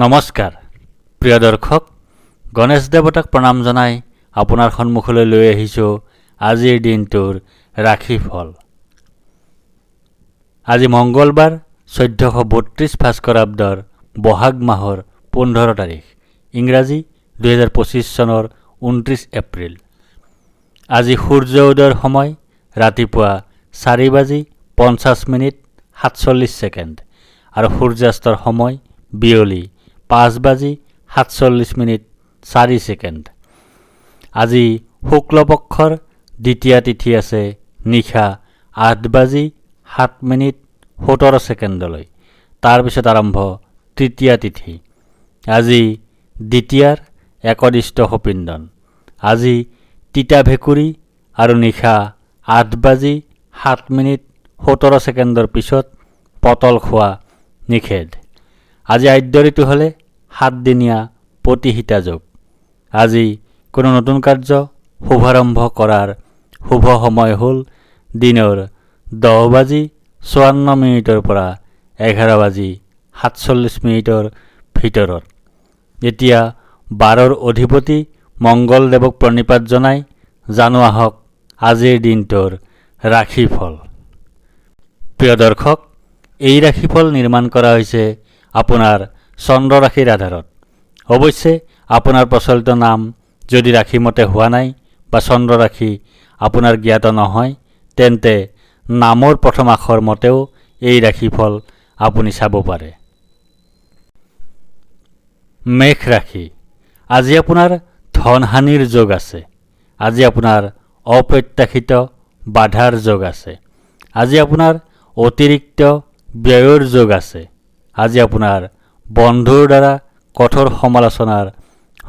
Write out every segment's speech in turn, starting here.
নমস্কাৰ প্ৰিয় দৰ্শক, গণেশ দেৱতাক প্ৰণাম জনাই আপোনাৰ সন্মুখলৈ লৈ আহিছোঁ আজিৰ দিনটোৰ ৰাশিফল। আজি মঙ্গলবাৰ 1432 ভাস্কৰাব্দৰ বহাগ মাহৰ 15 তাৰিখ, ইংৰাজী 2025 চনৰ 29 এপ্ৰিল। আজি সূৰ্য উদয়ৰ সময় ৰাতিপুৱা 4:50:47 আৰু সূৰ্যাস্তৰ সময় বিয়লি 5:47:4। আজি শুক্লপক্ষৰ দ্বিতীয়া তিথি আছে নিশা 8:07:17। তাৰপিছত আৰম্ভ তৃতীয়া তিথি। আজি দ্বিতীয়াৰ একদিষ্ট সপিন্দন। আজি তিতা ভেকুৰী আৰু নিশা 8:07:17 পিছত পটল খোৱা নিষেধ। আজি আদ্য ঋতু হ'লে 7 দিনীয়া প্ৰতিহিতা যোগ। আজি কোনো নতুন কাৰ্য শুভাৰম্ভ কৰাৰ শুভ সময় হ'ল দিনৰ 10:54 পৰা 11:47 ভিতৰত। এতিয়া 12ৰ অধিপতি মংগলদেৱক প্ৰণিপাত জনাই জানো আহক আজিৰ দিনটোৰ ৰাশিফল। প্ৰিয় দৰ্শক, এই ৰাশিফল নিৰ্মাণ কৰা হৈছে আপোনাৰ চন্দ্ৰ ৰাশিৰ আধাৰত। অৱশ্যে আপোনাৰ প্ৰচলিত নাম যদি ৰাশিমতে হোৱা নাই বা চন্দ্ৰ ৰাশি আপোনাৰ জ্ঞাত নহয়, তেন্তে নামৰ প্ৰথম আখৰ মতেও এই ৰাশিফল আপুনি চাব পাৰে। মেষ ৰাশি। আজি আপোনাৰ ধনহানিৰ যোগ আছে। আজি আপোনাৰ অপ্ৰত্যাশিত বাধাৰ যোগ আছে। আজি আপোনাৰ অতিৰিক্ত ব্যয়ৰ যোগ আছে। আজি আপোনাৰ বন্ধুৰ দ্বাৰা কঠোৰ সমালোচনাৰ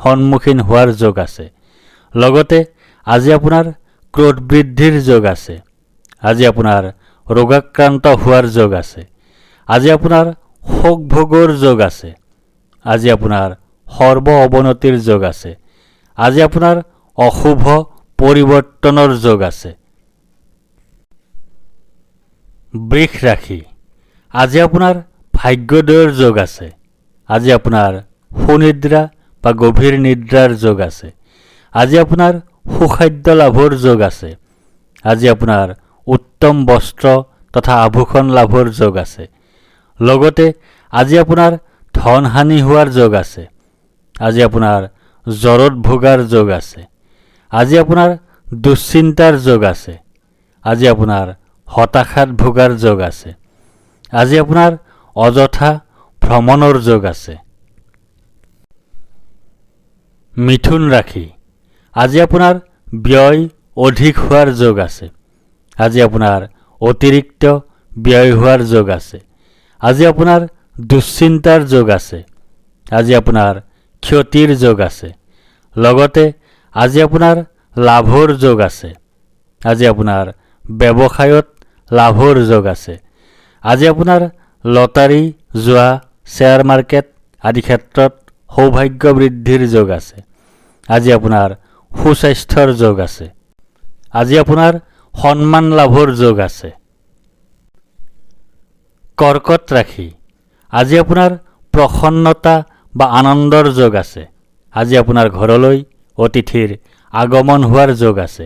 সন্মুখীন হোৱাৰ যোগ আছে। লগতে আজি আপোনাৰ ক্ৰোধ বৃদ্ধিৰ যোগ আছে। আজি আপোনাৰ ৰোগাক্ৰান্ত হোৱাৰ যোগ আছে। আজি আপোনাৰ শোক ভোগৰ যোগ আছে। আজি আপোনাৰ সৰ্ব অৱনতিৰ যোগ আছে। আজি আপোনাৰ অশুভ পৰিৱৰ্তনৰ যোগ আছে। বৃষ ৰাশি। আজি আপোনাৰ ভাগ্যোদয়ৰ যোগ আছে। আজি আপোনাৰ সুনিদ্ৰা বা গভীৰ নিদ্ৰাৰ যোগ আছে। আজি আপোনাৰ সুখাদ্য লাভৰ যোগ আছে। আজি আপোনাৰ উত্তম বস্ত্ৰ তথা আভূষণ লাভৰ যোগ আছে। লগতে আজি আপোনাৰ ধনহানি হোৱাৰ যোগ আছে। আজি আপোনাৰ জ্বৰত ভোগাৰ যোগ আছে। আজি আপোনাৰ দুশ্চিন্তাৰ যোগ আছে। আজি আপোনাৰ হতাশাত ভোগাৰ যোগ আছে। আজি আপোনাৰ অযথা ভ্ৰমণৰ যোগ আছে। মিথুন ৰাশি। আজি আপোনাৰ ব্যয় অধিক হোৱাৰ যোগ আছে। আজি আপোনাৰ অতিৰিক্ত ব্যয় হোৱাৰ যোগ আছে। আজি আপোনাৰ দুশ্চিন্তাৰ যোগ আছে। আজি আপোনাৰ ক্ষতিৰ যোগ আছে। লগতে আজি আপোনাৰ লাভৰ যোগ আছে। আজি আপোনাৰ ব্যৱসায়ত লাভৰ যোগ আছে। আজি আপোনাৰ লটাৰী, জুৱা, শ্বেয়াৰ মাৰ্কেট আদি ক্ষেত্ৰত সৌভাগ্য বৃদ্ধিৰ যোগ আছে। আজি আপোনাৰ সুস্বাস্থ্যৰ যোগ আছে। আজি আপোনাৰ সন্মান লাভৰ যোগ আছে। কৰ্কট ৰাশি। আজি আপোনাৰ প্ৰসন্নতা বা আনন্দৰ যোগ আছে। আজি আপোনাৰ ঘৰলৈ অতিথিৰ আগমন হোৱাৰ যোগ আছে।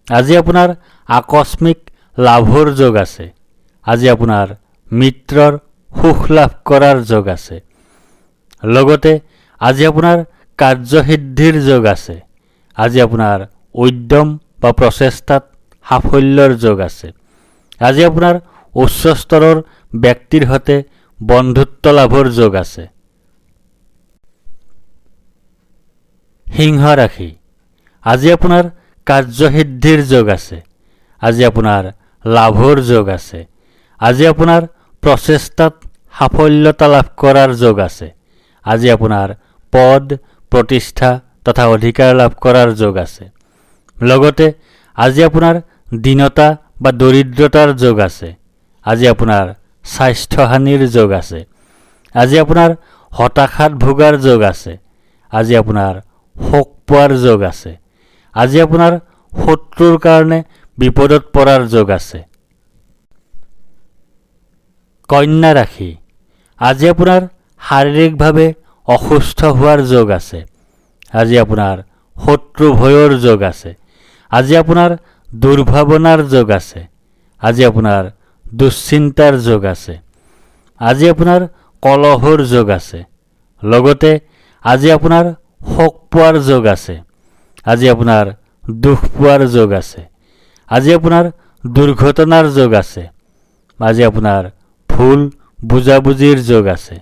আজি আপোনাৰ আকস্মিক লাভৰ যোগ আছে। আজি আপোনাৰ মিত্ৰৰ সুখ লাভ কৰাৰ যোগ আছে। লগতে আজি আপোনাৰ কাৰ্যসিদ্ধিৰ যোগ আছে। আজি আপোনাৰ উদ্যম বা প্ৰচেষ্টাত সাফল্যৰ যোগ আছে। আজি আপোনাৰ উচ্চ স্তৰৰ ব্যক্তিৰ সৈতে বন্ধুত্ব লাভৰ যোগ আছে। সিংহ ৰাশি। আজি আপোনাৰ কাৰ্যসিদ্ধিৰ যোগ আছে। আজি আপোনাৰ লাভৰ যোগ আছে। আজি আপোনাৰ প্ৰচেষ্টাত সাফল্যতা লাভ কৰাৰ যোগ আছে। আজি আপোনাৰ পদ, প্ৰতিষ্ঠা তথা অধিকাৰ লাভ কৰাৰ যোগ আছে। লগতে আজি আপোনাৰ দীনতা বা দৰিদ্ৰতাৰ যোগ আছে। আজি আপোনাৰ স্বাস্থ্যহানিৰ যোগ আছে। আজি আপোনাৰ হতাশাত ভোগাৰ যোগ আছে। আজি আপোনাৰ শোক পোৱাৰ যোগ আছে। আজি আপোনাৰ শত্ৰুৰ কাৰণে বিপদত পৰাৰ যোগ আছে। কন্যা ৰাশি। আজি আপোনাৰ শাৰীৰিকভাৱে অসুস্থ হোৱাৰ যোগ আছে। আজি আপোনাৰ শত্ৰু ভয়ৰ যোগ আছে। আজি আপোনাৰ দুৰ্ভাৱনাৰ যোগ আছে। আজি আপোনাৰ দুশ্চিন্তাৰ যোগ আছে। আজি আপোনাৰ কলহৰ যোগ আছে। লগতে আজি আপোনাৰ শোক পোৱাৰ যোগ আছে। আজি আপোনাৰ দুখ পোৱাৰ যোগ আছে। আজি আপোনাৰ দুৰ্ঘটনাৰ যোগ আছে। আজি আপোনাৰ ভুল বুজাবুজিৰ যোগ আছে।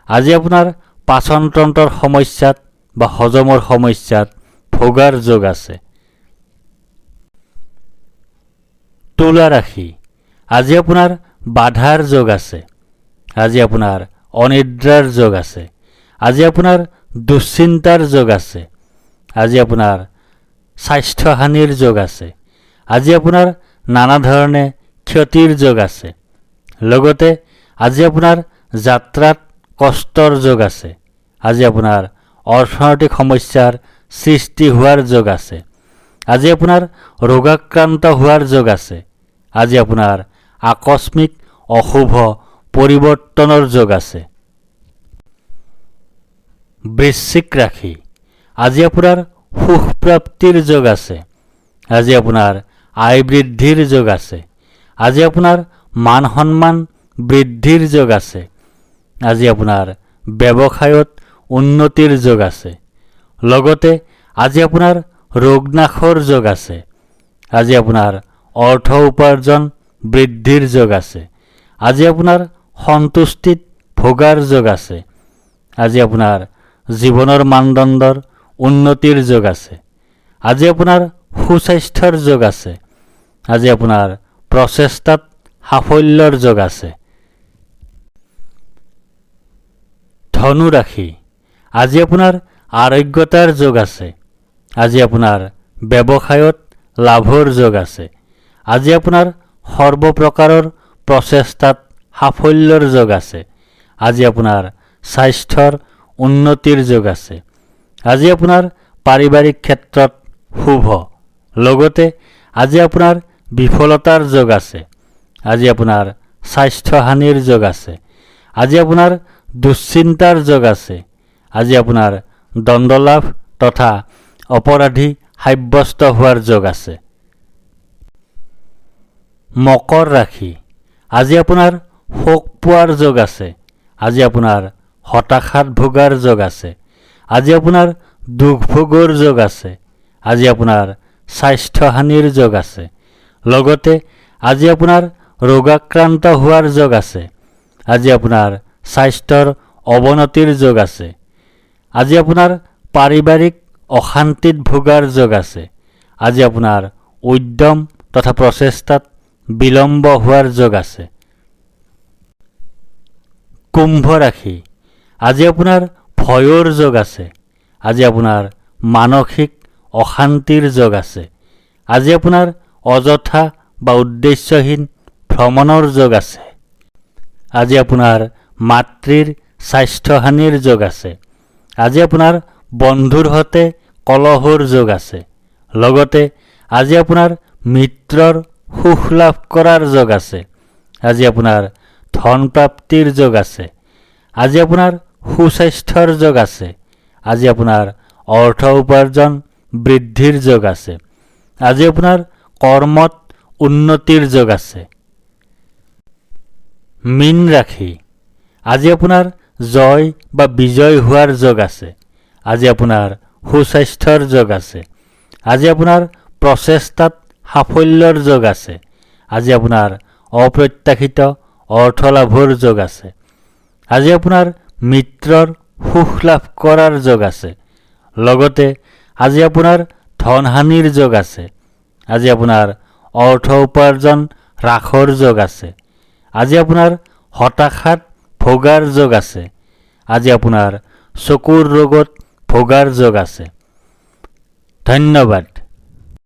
আজি আপোনাৰ পাচনতন্ত্ৰৰ সমস্যাত বা হজমৰ সমস্যাত ভোগাৰ যোগ আছে। তুলা ৰাশি, আজি আপোনাৰ বাধাৰ যোগ আছে। আজি আপোনাৰ অনিদ্ৰাৰ যোগ আছে। আজি আপোনাৰ দুশ্চিন্তাৰ যোগ আছে। আজি আপোনাৰ স্বাস্থ্যহানিৰ যোগ আছে। আজি আপোনাৰ নানা ধৰণে ক্ষতিৰ যোগ আছে। লগতে আজি আপোনাৰ যাত্ৰাত কষ্টৰ যোগ আছে। আজি আপোনাৰ অৰ্থনৈতিক সমস্যাৰ সৃষ্টি হোৱাৰ যোগ আছে। আজি আপোনাৰ ৰোগাক্ৰান্ত হোৱাৰ যোগ আছে। আজি আপোনাৰ আকস্মিক অশুভ পৰিৱৰ্তনৰ যোগ আছে। বৃশ্চিক ৰাশি, আজি আপোনাৰ সুখ প্ৰাপ্তিৰ যোগ আছে। আজি আপোনাৰ আয় বৃদ্ধিৰ যোগ আছে। আজি আপোনাৰ মান সন্মান বৃদ্ধিৰ যোগ আছে। আজি আপোনাৰ ব্যৱসায়ত উন্নতিৰ যোগ আছে। লগতে আজি আপোনাৰ ৰোগ নাশৰ যোগ আছে। আজি আপোনাৰ অৰ্থ উপাৰ্জন বৃদ্ধিৰ যোগ আছে। আজি আপোনাৰ সন্তুষ্টিত ভোগাৰ যোগ আছে। আজি আপোনাৰ জীৱনৰ মানদণ্ডৰ উন্নতিৰ যোগ আছে। আজি আপোনাৰ সুস্বাস্থ্যৰ যোগ আছে। আজি আপোনাৰ প্ৰচেষ্টাত সাফল্যৰ যোগ আছে। ধনু ৰাশি, আজি আপোনাৰ আৰোগ্যতাৰ যোগ আছে। আজি আপোনাৰ ব্যৱসায়ত লাভৰ যোগ আছে। আজি আপোনাৰ সৰ্বপ্ৰকাৰৰ প্ৰচেষ্টাত সাফল্যৰ যোগ আছে। আজি আপোনাৰ স্বাস্থ্যৰ উন্নতিৰ যোগ আছে। আজি আপোনাৰ পাৰিবাৰিক ক্ষেত্ৰত শুভ। লগতে আজি আপোনাৰ বিফলতাৰ যোগ আছে। আজি আপোনাৰ স্বাস্থ্যহানিৰ যোগ আছে। আজি আপোনাৰ দুশ্চিন্তাৰ যোগ আছে। আজি আপোনাৰ দণ্ডলাভ তথা অপৰাধী সাব্যস্ত হোৱাৰ যোগ আছে। মকৰ ৰাশি, আজি আপোনাৰ শোক পোৱাৰ যোগ আছে। আজি আপোনাৰ হতাশাত ভোগাৰ যোগ আছে। আজি আপোনাৰ দুখ ভোগৰ যোগ আছে। আজি আপোনাৰ স্বাস্থ্যহানিৰ যোগ আছে। লগতে আজি আপোনাৰ ৰোগাক্ৰান্ত হোৱাৰ যোগ আছে। আজি আপোনাৰ স্বাস্থ্যৰ অৱনতিৰ যোগ আছে। আজি আপোনাৰ পাৰিবাৰিক অশান্তিত ভোগাৰ যোগ আছে। আজি আপোনাৰ উদ্যম তথা প্ৰচেষ্টাত বিলম্ব হোৱাৰ যোগ আছে। কুম্ভ ৰাশি, আজি আপোনাৰ ভয়ৰ যোগ আছে। আজি আপোনাৰ মানসিক অশান্তিৰ যোগ আছে। আজি আপোনাৰ অযথা বা উদ্দেশ্যহীন ভ্ৰমণৰ যোগ আছে। আজি আপোনাৰ মাতৃৰ স্বাস্থ্যহানিৰ যোগ আছে। আজি আপোনাৰ বন্ধুৰ সৈতে কলহৰ যোগ আছে। লগতে আজি আপোনাৰ মিত্ৰৰ সুখ লাভ কৰাৰ যোগ আছে। আজি আপোনাৰ ধন প্ৰাপ্তিৰ যোগ আছে। আজি আপোনাৰ সুস্বাস্থ্যৰ যোগ আছে। আজি আপোনাৰ অৰ্থ উপাৰ্জন বৃদ্ধিৰ যোগ আছে। আজি আপোনাৰ কৰ্মত উন্নতিৰ যোগ আছে। মীন ৰাশি, আজি আপোনাৰ জয় বা বিজয় হোৱাৰ যোগ আছে। আজি আপোনাৰ সুস্বাস্থ্যৰ যোগ আছে। আজি আপোনাৰ প্ৰচেষ্টাত সাফল্যৰ যোগ আছে। আজি আপোনাৰ অপ্ৰত্যাশিত অৰ্থ লাভৰ যোগ আছে। আজি আপোনাৰ মিত্ৰৰ সুখ লাভ কৰাৰ যোগ আছে। লগতে আজি আপোনাৰ ধনহানিৰ যোগ আছে। আজি আপোনাৰ অৰ্থ উপাৰ্জন হ্ৰাসৰ যোগ আছে। আজি আপোনাৰ হতাশাত ভোগাৰ যোগ আছে। আজি আপোনাৰ চকুৰ ৰোগত ভোগাৰ যোগ আছে। ধন্যবাদ।